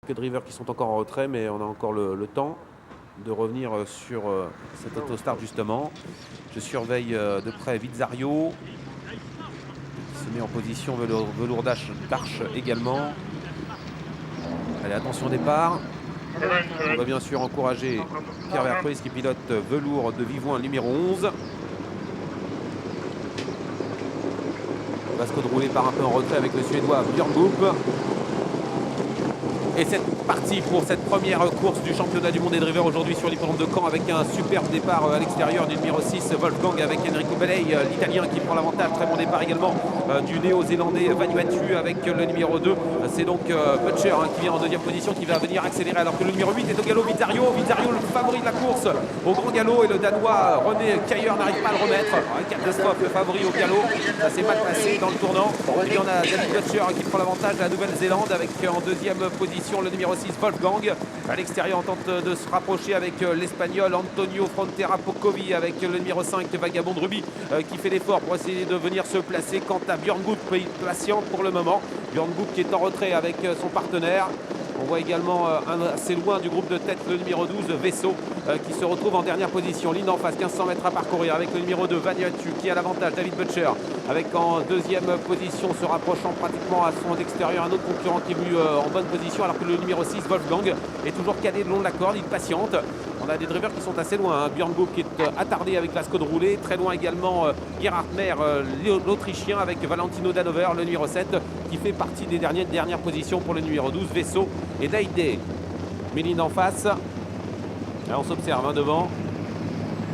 Que de drivers qui sont encore en retrait, mais on a encore le temps de revenir sur cet auto-start justement. Je surveille de près Vizzario qui se met en position velours d'arche également. Allez, attention départ. On va bien sûr encourager Pierre Vercruysse qui pilote velours de Vivoin numéro 11. Vasco de rouler par un peu en retrait avec le Suédois Björn Goop. Et c'est parti pour cette première course du championnat du monde des drivers aujourd'hui sur l'hippodrome de Caen avec un superbe départ à l'extérieur du numéro 6 Wolfgang avec Enrico Bellei, l'italien qui prend l'avantage. Très bon départ également du néo-zélandais Vanuatu avec le numéro 2. C'est donc Butcher qui vient en deuxième position, qui va venir accélérer alors que le numéro 8 est au galop. Vizzario le favori de la course au grand galop, et le Danois René Cailleur n'arrive pas à le remettre. Catastrophe, le favori au galop. Ça s'est mal passé dans le tournant. Et puis on a David Butcher qui prend l'avantage de la Nouvelle-Zélande avec en deuxième position le numéro 6 Wolfgang. À l'extérieur, on tente de se rapprocher avec l'Espagnol Antonio Frontera Pocovi avec le numéro 5 Vagabond de Ruby qui fait l'effort pour essayer de venir se placer. Quant à Björn Goop, il patiente pour le moment. Björn Goop qui est en retrait avec son partenaire. On voit également assez loin du groupe de tête le numéro 12 Vaisseau qui se retrouve en dernière position. Ligne en face, 1500 mètres à parcourir avec le numéro 2 Vanuatu qui a l'avantage. David Butcher avec en deuxième position, se rapprochant pratiquement à son extérieur un autre concurrent qui est venu en bonne position, alors que le numéro 6 Wolfgang est toujours calé le long de la corde, il patiente. On a des drivers qui sont assez loin, Björn Goop qui est attardé avec Vasco de rouler, très loin également Gerhard Mer, l'Autrichien, avec Valentino Danover, le numéro 7 qui fait partie des dernières positions pour le numéro 12 Vaisseau et Daïdé. Méline en face. Là, on s'observe devant.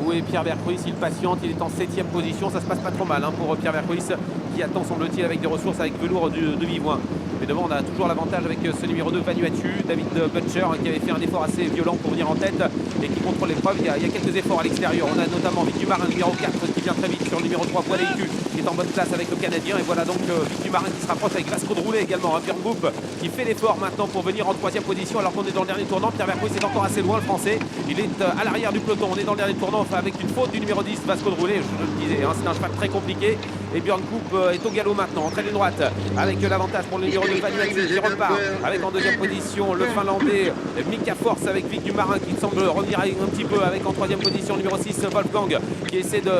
Où est Pierre Vercruysse? Il patiente, il est en 7e position. Ça se passe pas trop mal pour Pierre Vercruysse qui attend, semble-t-il, avec des ressources avec velours de Vivoin. Mais devant, on a toujours l'avantage avec ce numéro 2 Vanuatu, David Butcher qui avait fait un effort assez violent pour venir en tête et qui contrôle l'épreuve. Il y a quelques efforts à l'extérieur. On a notamment Vic Dumarin, numéro 4, qui vient très vite sur le numéro 3, Poileicu, qui est en bonne place avec le Canadien. Et voilà donc Vic Dumarin qui se rapproche avec Vasco de rouler également. Björn Goop qui fait l'effort maintenant pour venir en 3e position alors qu'on est dans le dernier tournant. Pierre Vercruysse est encore assez loin, le français. Il est à l'arrière du peloton. On est dans le dernier tournant avec une faute du numéro 10, Vasco de rouler. Je le disais, c'est un cheval très compliqué. Et Björn Goop est au galop maintenant, en traînée droite, avec l'avantage pour le numéro 2 Vanuatu qui repart avec en deuxième position le Finlandais Mika Force avec Vic Dumarin qui semble revenir un petit peu avec en 3e position numéro 6 Wolfgang qui essaie de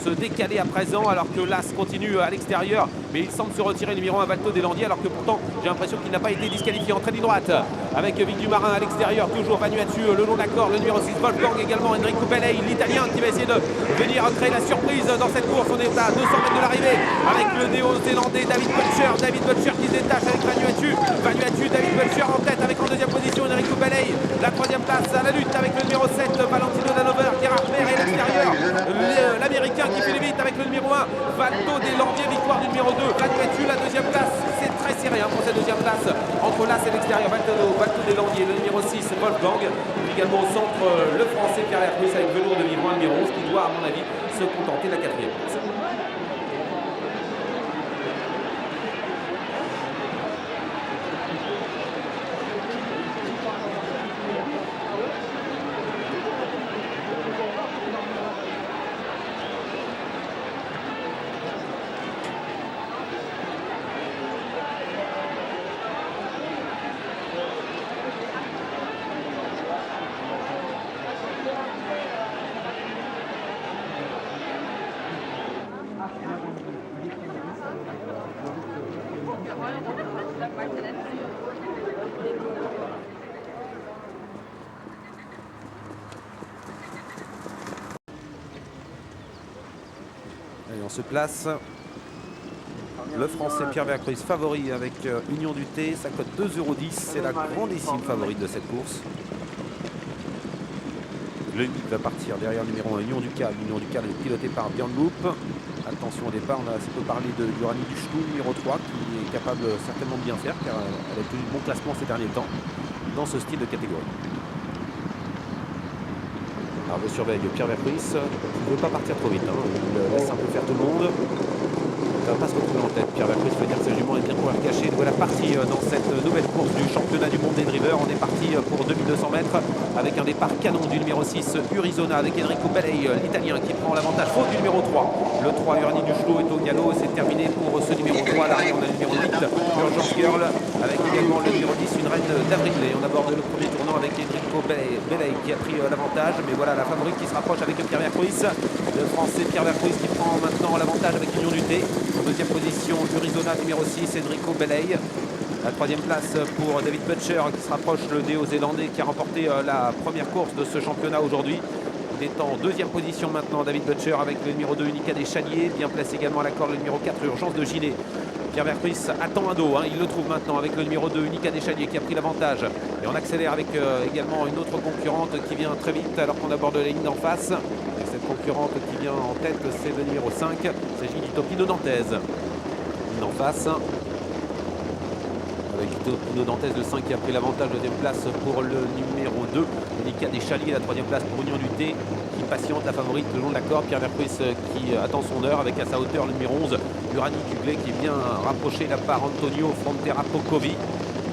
se décaler à présent alors que l'As continue à l'extérieur, mais il semble se retirer, numéro 1 Valto Delandier, alors que pourtant j'ai l'impression qu'il n'a pas été disqualifié. En traînée droite avec Vic Dumarin à l'extérieur, toujours Vanuatu le long de la corde, le numéro 6 Wolfgang également, Enrico Bellei, l'italien qui va essayer de venir créer la surprise dans cette course. On est à 200 mètres de l'arrivée avec le néo-zélandais David Butcher qui se détache avec Vanuatu, David Butcher en tête avec en deuxième position Enrico Bellei. La 3e place à la lutte avec le numéro 7 Valentino Danover, Gerhard Mer, et à l'extérieur l'américain qui fait vite avec le numéro 1 Valto Delandier, victoire du numéro 2 Vanuatu. La 2e place, c'est très serré pour cette 2e place entre l'As et l'extérieur, Valto Delandier, le numéro 6 Wolfgang, également au centre le français Pierre Vercruysse avec velours de Vivoin, numéro 11, qui doit à mon avis se contenter de la 4e place. Allez, on se place. Le français Pierre Vercruysse favori avec Union du Thé, ça cote 2,10 €. C'est la grandissime favorite de cette course. Le 8 va partir derrière le numéro 1 Union du Cal. Union du Cal est piloté par Björn Goop. Attention au départ, on a assez peu parlé de Rani Duchesneau, numéro 3, qui est capable certainement de bien faire car elle a tenu de bon classement ces derniers temps dans ce style de catégorie. Alors je surveille Pierre Vercruysse, qui ne veut pas partir trop vite, il laisse un peu faire tout le monde. Il ne va pas se retrouver en tête. Pierre Vercruysse va dire que sa jument est bien pour la cacher. Voilà parti dans cette nouvelle course du championnat du monde des drivers. On est parti pour 2000. sortie de 200 mètres avec un départ canon du numéro 6 Urizona avec Enrico Bellei, l'Italien qui prend l'avantage. Faute du numéro 3. Le 3 Urani Duclos est au galop. C'est terminé pour ce numéro 3. L'arrière, on a le numéro 8 Urgence Girl avec également le numéro 10 une reine d'avril. Et on aborde le premier tournant avec Enrico Bellei qui a pris l'avantage. Mais voilà la favorite qui se rapproche avec Pierre Vercruis. Le français Pierre Vercruis qui prend maintenant l'avantage avec Union du Thé. En deuxième position, Urizona numéro 6, Enrico Bellei. La troisième place pour David Butcher qui se rapproche, le néo-zélandais qui a remporté la première course de ce championnat aujourd'hui. Il est en deuxième position maintenant, David Butcher, avec le numéro 2 Unica des Chaliers. Bien placé également à la corde le numéro 4 Urgence de Gilet. Pierre Vercruis attend un dos, il le trouve maintenant avec le numéro 2 Unica des Chaliers qui a pris l'avantage. Et on accélère avec également une autre concurrente qui vient très vite alors qu'on aborde la ligne d'en face. Et cette concurrente qui vient en tête, c'est le numéro 5. Il s'agit du Topino Nantes. Ligne en face. Avec Topino Nantes de 5 qui a pris l'avantage, deuxième place pour le numéro 2 Unica des Chaliers, la troisième place pour Union du Thé qui patiente la favorite le long de la corde. Pierre Vercruis qui attend son heure avec à sa hauteur le numéro 11 Urani Duclos qui vient rapprocher la part Antonio Frontera Pocovi,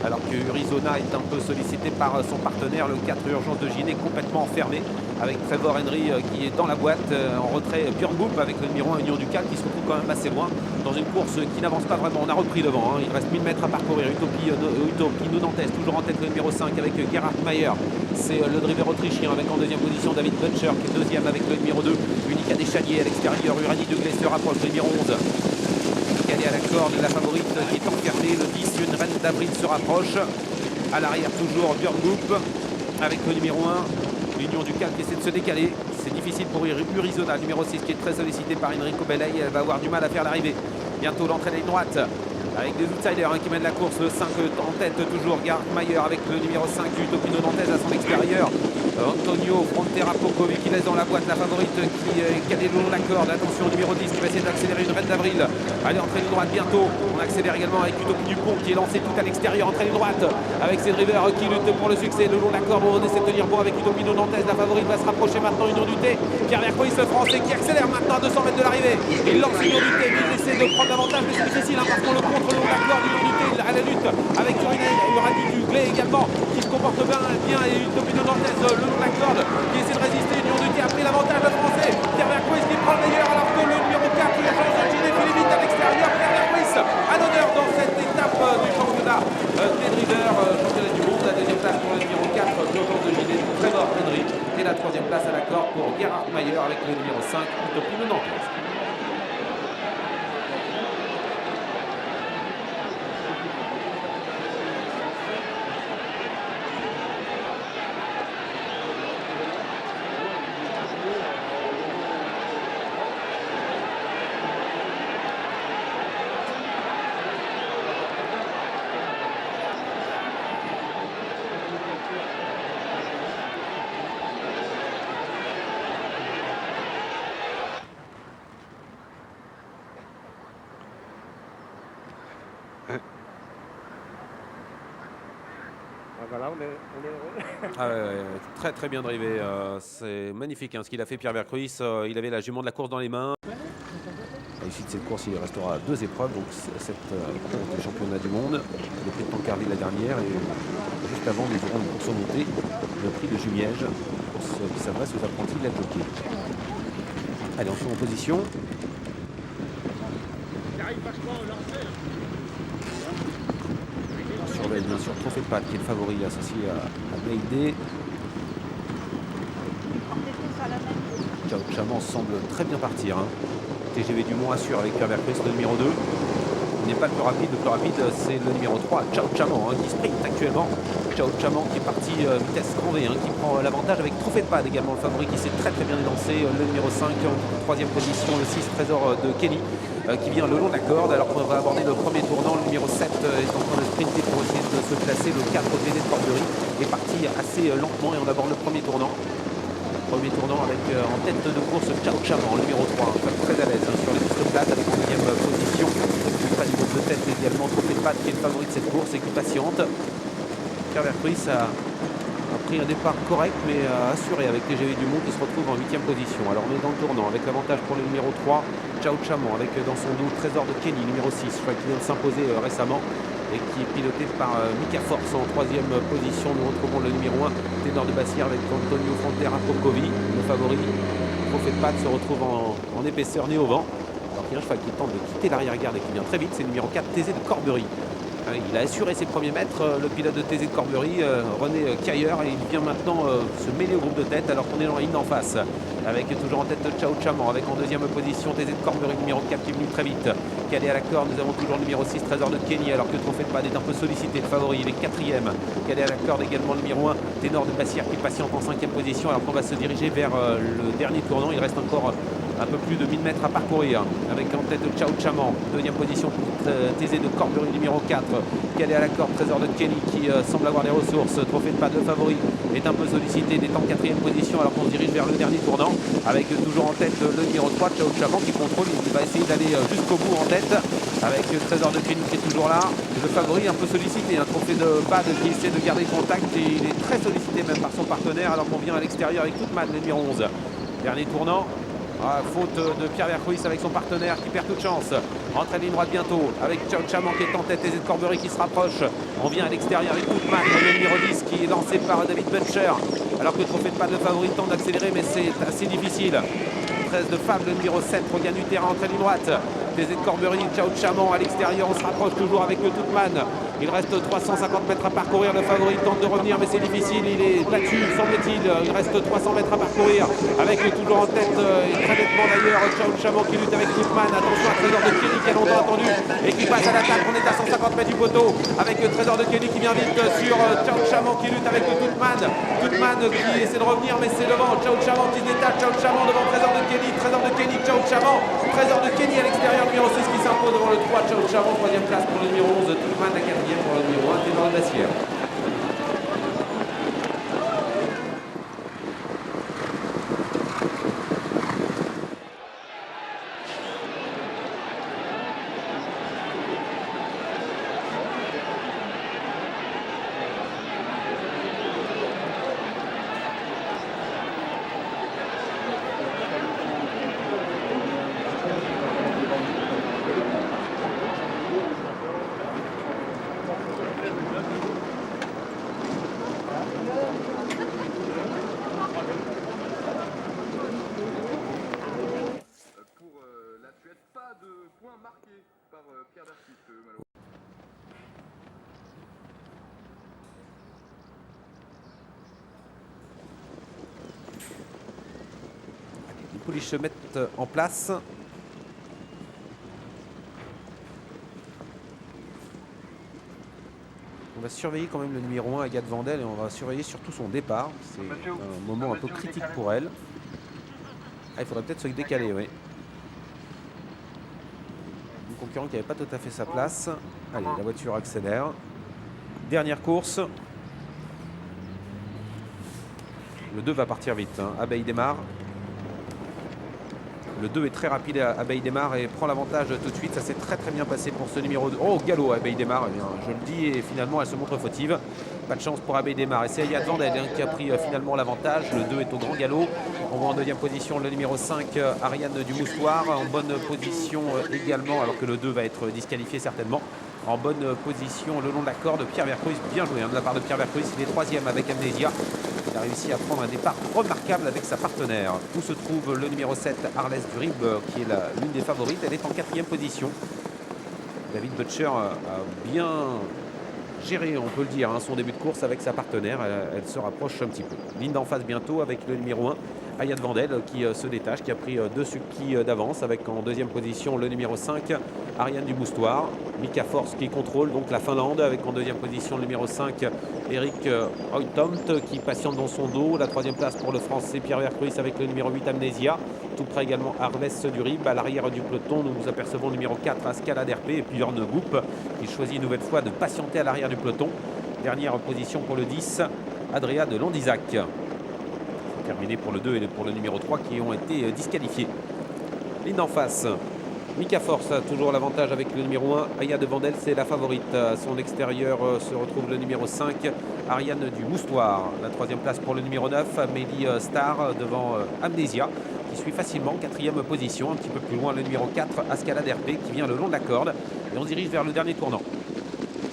alors que Urizona est un peu sollicité par son partenaire, le 4 Urgence de Gilet, complètement enfermé avec Trevor Henry qui est dans la boîte, en retrait Björn Boop avec le numéro 1 Union du Cal qui se retrouve quand même assez loin dans une course qui n'avance pas vraiment. On a repris devant, il reste 1000 mètres à parcourir. Utopie Nantes toujours en tête le numéro 5 avec Gerhard Mayer. C'est le driver autrichien avec en deuxième position David Butcher qui est deuxième avec le numéro 2 Unica des Chaliers à l'extérieur. Urani Duclos se rapproche, le numéro 11 qui est à la corde, la favorite qui est enfermée, le 10 une reine d'avril se rapproche. À l'arrière toujours Björn Boop avec le numéro 1 l'Union du Cal qui essaie de se décaler. C'est difficile pour Urizona, numéro 6 qui est très sollicité par Enrico Bellei. Elle va avoir du mal à faire l'arrivée. Bientôt l'entrée de la ligne droite avec des outsiders qui mènent la course. Le 5 en tête toujours, Gerhard Mayer avec le numéro 5 du Topino Nantes à son extérieur. Antonio Frontera Pocovi qui laisse dans la boîte la favorite qui est calée le long de la corde. Attention, numéro 10 qui va essayer d'accélérer, une reine d'avril. Allez, entrée de droite bientôt. On accélère également avec Utopie Dupont qui est lancé tout à l'extérieur. Entrée de droite avec ses drivers qui luttent pour le succès le long de la corde. On essaie de tenir bon avec Utopie Nantes. La favorite va se rapprocher maintenant, Union du Thé. Pierre Vercruis, le français qui accélère maintenant à 200 mètres de l'arrivée. Il lance Union du Thé, mais il essaie de prendre l'avantage, mais c'est difficile parce qu'on le contre le long de la corde. Union du Thé à la lutte avec Urani Duclos également qui se comporte bien et Utopie Nantes le long de la corde qui essaie de résister. Union du Thé a pris l'avantage, le français Pierre Vercruis qui prend le meilleur alors que le numéro 4 Urgence de Gilet fait vite à l'extérieur. Pierre Vercruis à l'honneur dans cette étape du championnat des drivers, championnat du monde. La deuxième place pour le numéro 4 Urgence de Gilet, Trevor Henry, et la troisième place à la corde pour Gerhard Mayer avec le numéro 5 Utopie Nantes. Voilà, on est heureux. Ah ouais, très très bien drivé, c'est magnifique ce qu'il a fait Pierre Vercruis. Il avait la jument de la course dans les mains. À l'issue de cette course, il restera 2 épreuves, donc cette course du championnat du monde, le prix de Tancarville la dernière, et juste avant nous aurons une course au montée, le prix de Jumièges, course qui s'adresse aux apprentis de la jockey. Allez, on se met en position. On surveille bien sûr Trophée de Pâte qui est le favori associé à Mayday. Ciao Chaman semble très bien partir. TGV Dumont assure avec Pierre Vercruis le numéro 2. Il n'est pas le plus rapide c'est le numéro 3, Ciao Chaman qui sprint actuellement. Ciao Chaman qui est parti vitesse grand V, qui prend l'avantage avec Trophée de Pâte également, le favori qui s'est très très bien élancé. Le numéro 5 en troisième position, le 6 Trésor de Kenny qui vient le long de la corde alors qu'on va aborder le premier tournant. Le numéro 7 est en train de sprinter pour essayer de se placer. Le 4 TD de Porterie est parti assez lentement et on aborde le premier tournant. Premier tournant avec en tête de course Ciao Chaman, numéro 3, très à l'aise sur les pistes plates avec en 9e position. Pas du groupe de tête également, Trophée de Pâte qui est le favori de cette course et qui patiente. Pierre Vercruis a pris un départ correct mais assuré avec TGV Dumont qui se retrouve en 8e position. Alors on est dans le tournant avec l'avantage pour le numéro 3, Ciao Chaman avec dans son dos Trésor de Kenny, numéro 6, je crois qu'il vient de s'imposer récemment. et qui est piloté par Mika Force en troisième position. Nous retrouvons le numéro 1, Ténor de Bassière avec Antonio Frontera Pocovi. Le favori, Prophet Pat, se retrouve en épaisseur nez au vent. Alors qu'il y a un cheval qui tente de quitter l'arrière-garde et qui vient très vite, c'est le numéro 4, Thésée de Corbery. Il a assuré ses premiers mètres, le pilote de Thésée de Corbery, René Cailleur, et il vient maintenant se mêler au groupe de tête alors qu'on est dans la ligne d'en face. Avec toujours en tête Ciao Chaman, avec en deuxième position Thésée de Corbery, numéro 4 qui est venu très vite. Calé à la corde, nous avons toujours le numéro 6, Trésor de Kenny, alors que Trophée de Pad est un peu sollicité, le favori, il est quatrième. Calé à la corde également le numéro 1, Ténor de Bassière qui patiente en cinquième position, alors qu'on va se diriger vers le dernier tournant. Il reste encore un peu plus de 1000 mètres à parcourir, avec en tête de Ciao Chaman, deuxième position pour Thésée de Corbery, numéro 4, calé à la corde, Trésor de Kenny qui semble avoir des ressources. Trophée de Pad, le favori, est un peu sollicité, il est en quatrième position alors qu'on se dirige vers le dernier tournant, avec toujours en tête le numéro 3, Ciao Chaman, qui contrôle, il va essayer d'aller jusqu'au bout en tête, avec Trésor de Kenny qui est toujours là. Le favori un peu sollicité, un Trophée de Pad qui essaie de garder contact, et il est très sollicité même par son partenaire, alors qu'on vient à l'extérieur avec toute le numéro 11. Dernier tournant. Faute de Pierre Vercruis avec son partenaire qui perd toute chance. Rentre à ligne droite bientôt avec Ciao Chaman qui est en tête, Thésée de Corbery qui se rapproche. On vient à l'extérieur avec Goodman, le numéro 10 qui est lancé par David Butcher. Alors que Trophée de Pad, le favori, tente d'accélérer, mais c'est assez difficile. 13 de Fable, le numéro 7, regagne du terrain, entre à ligne droite. Thésée de Corbery, Ciao Chaman à l'extérieur, on se rapproche toujours avec le Toutman. Il reste 350 mètres à parcourir, le favori tente de revenir mais c'est difficile, il est battu semble-t-il. Il reste 300 mètres à parcourir avec toujours en tête, et très nettement d'ailleurs, Ciao Chaman qui lutte avec Toutman. Attention à Trésor de Kenny qui a longtemps attendu et qui passe à l'attaque. On est à 150 mètres du poteau avec Trésor de Kenny qui vient vite sur Ciao Chaman qui lutte avec le Toutman. Toutman qui essaie de revenir mais c'est devant, Ciao Chaman qui se détache, Ciao Chaman devant Trésor de Kenny, Trésor de Kenny, Ciao Chaman, Trésor de Kenny à l'extérieur, numéro 6 qui s'impose devant le 3, Ciao Chaman, troisième place pour le numéro 11, Toutman, la quatrième pour le numéro 1, Ténor de Bassière. Par Pierre Vercruis, malheureusement. Les pouliches se mettent en place. On va surveiller quand même le numéro 1, Agathe Vandel, et on va surveiller surtout son départ. C'est un moment un peu critique pour elle. Il faudrait peut-être se décaler, oui. Concurrent qui n'avait pas tout à fait sa place. Allez, la voiture accélère. Dernière course. Le 2 va partir vite. Abeille démarre. Le 2 est très rapide, Abeille démarre et prend l'avantage tout de suite. Ça s'est très bien passé pour ce numéro 2. Oh, galop, Abeille démarre. Eh bien, je le dis, et finalement, elle se montre fautive. Pas de chance pour Abeille démarre. Et c'est Ayad Vandel qui a pris finalement l'avantage. Le 2 est au grand galop. On voit en deuxième position le numéro 5, Ariane du Moustoir. En bonne position également, alors que le 2 va être disqualifié certainement. En bonne position le long de la corde, Pierre Vercruis. Bien joué de la part de Pierre Vercruis. Il est troisième avec Amnesia. Il a réussi à prendre un départ remarquable avec sa partenaire. Où se trouve le numéro 7, Arlès Durib, qui est l'une des favorites. Elle est en quatrième position. David Butcher a bien géré, on peut le dire, son début de course avec sa partenaire. Elle se rapproche un petit peu. Ligne d'en face bientôt avec le numéro 1, Ayad Vandel, qui se détache, qui a pris 2 sulky d'avance, avec en deuxième position le numéro 5, Ariane du Moustoir. Mika Force qui contrôle donc la Finlande, avec en deuxième position le numéro 5, Eric Hoytomt, qui patiente dans son dos. La troisième place pour le Français Pierre Vercruis avec le numéro 8, Amnesia. Tout près également Arlès Durib. À l'arrière du peloton, nous apercevons le numéro 4, Ascalade RP, et puis Jorn Goup, qui choisit une nouvelle fois de patienter à l'arrière du peloton. Dernière position pour le 10, Adria de Landizac. C'est terminé pour le 2 et pour le numéro 3 qui ont été disqualifiés. Ligne d'en face. Mika Force a toujours l'avantage avec le numéro 1. Ayad Vandel, c'est la favorite. À son extérieur se retrouve le numéro 5, Ariane du Moustoir. La troisième place pour le numéro 9, Amélie Star devant Amnesia, qui suit facilement. Quatrième position, un petit peu plus loin, le numéro 4, Ascalade RP, qui vient le long de la corde. Et on se dirige vers le dernier tournant.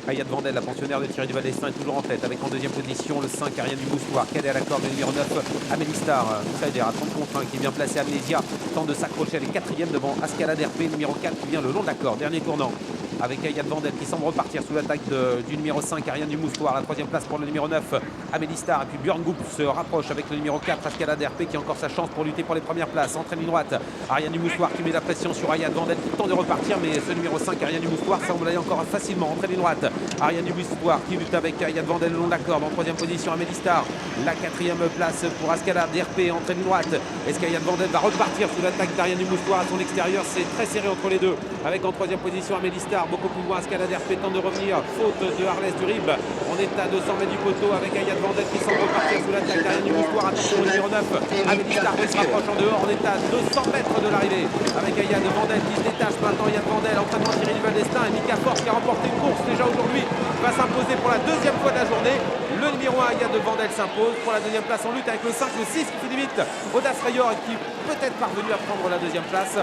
Ayad Vandel, la pensionnaire de Thierry Duval-Destin, est toujours en tête avec en deuxième position le 5 Ariane Dumoussoir, cadet à la corde, le numéro 9 Amélie Star, Outsider à 30 contre 1 qui vient placer Amnésia, tente de s'accrocher, elle est quatrième devant Ascalade RP, numéro 4 qui vient le long de la corde, dernier tournant avec Ayad Vandel qui semble repartir sous l'attaque du numéro 5 Ariane Dumoussoir, la troisième place pour le numéro 9 Amélie Star, et puis Björn Goop se rapproche avec le numéro 4 Ascalade RP qui a encore sa chance pour lutter pour les premières places. Entre ligne droite, Ariane Dumoussoir qui met la pression sur Ayad Vandel qui tente de repartir, mais ce numéro 5 Ariane Dumoussoir semble aller encore facilement. Entre ligne droite, Ariane Dumoussoir qui lutte avec Ayad Vandel le long de la corde. En troisième position, Amélie Star, la quatrième place pour Ascalade RP. Entre ligne droite, est-ce qu'Ayad Vandel va repartir sous l'attaque d'Ariane Dumoussoir à son extérieur? C'est très serré entre les deux, avec en troisième position Amélie Star, beaucoup plus loin. Ascalade RP tente de revenir, faute de Arles Durib. On est à 200 mètres du poteau avec Ayad Vandel qui semble repartir sous l'attaque d'Ariane Dumoussoir. Attention, le numéro 9 Amélie Star qui se rapproche en dehors. On est à 200 mètres de l'arrivée avec Ayad Vandel qui se détache maintenant. Ayad Vandel, entraînement Thierry Duval-Destin, et Mika Force qui a remporté une course déjà aujourd'hui va s'imposer pour la deuxième fois de la journée. Le numéro 1 Ayad Vandel s'impose pour la deuxième place en lutte avec le 5, le 6 qui fait limite Audace Rayor qui peut-être parvenu à prendre la deuxième place.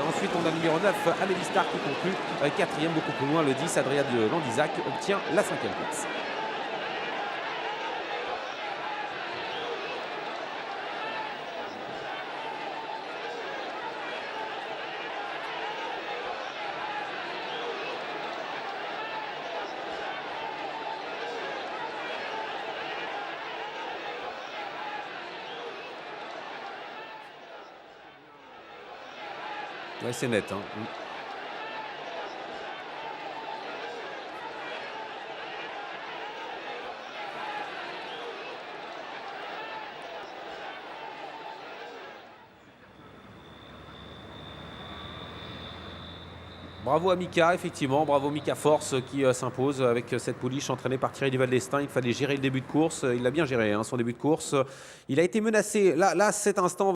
Ensuite on a le numéro 9 Amélie Star qui conclut quatrième, beaucoup plus loin le 10 Adrien de Landizac obtient la cinquième place. Ouais, c'est net. Hein. Bravo à Mika, effectivement, bravo Mika Force qui s'impose avec cette pouliche entraînée par Thierry Duval-Destin. Il fallait gérer le début de course, il l'a bien géré, hein, son début de course. Il a été menacé, là cet instant...